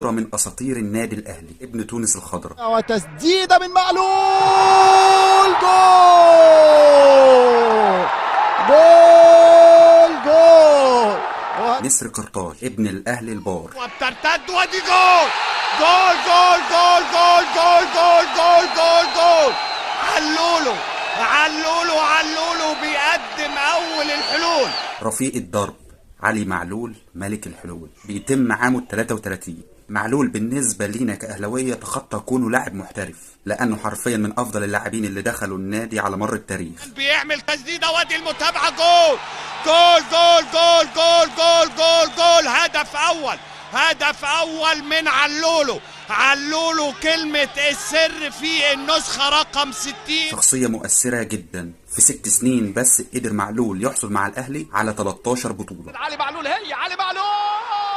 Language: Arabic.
من أساطير النادي الأهلي، ابن تونس الخضراء. وتسديدة من معلول، جول جول جول. نسر قرطاج ابن الأهلي البار، وبترتد ودي جول جول جول جول جول جول جول جول جول جول. علولو علولو علولو بيقدم أول الحلول. رفيق الضرب علي معلول ملك الحلول، بيتم عامه 33. معلول بالنسبة لينا كأهلاوية تخطى كونه لاعب محترف، لأنه حرفيا من أفضل اللاعبين اللي دخلوا النادي على مر التاريخ. بيعمل تسديدة وادي المتابعة، جول جول جول جول جول جول جول جول. هدف أول، هدف أول من علولو. علولو كلمة السر في النسخة رقم 60. شخصية مؤثرة جدا، في 6 سنين بس قدر معلول يحصل مع الأهلي على 13 بطولة. علي معلول، هي علي معلول.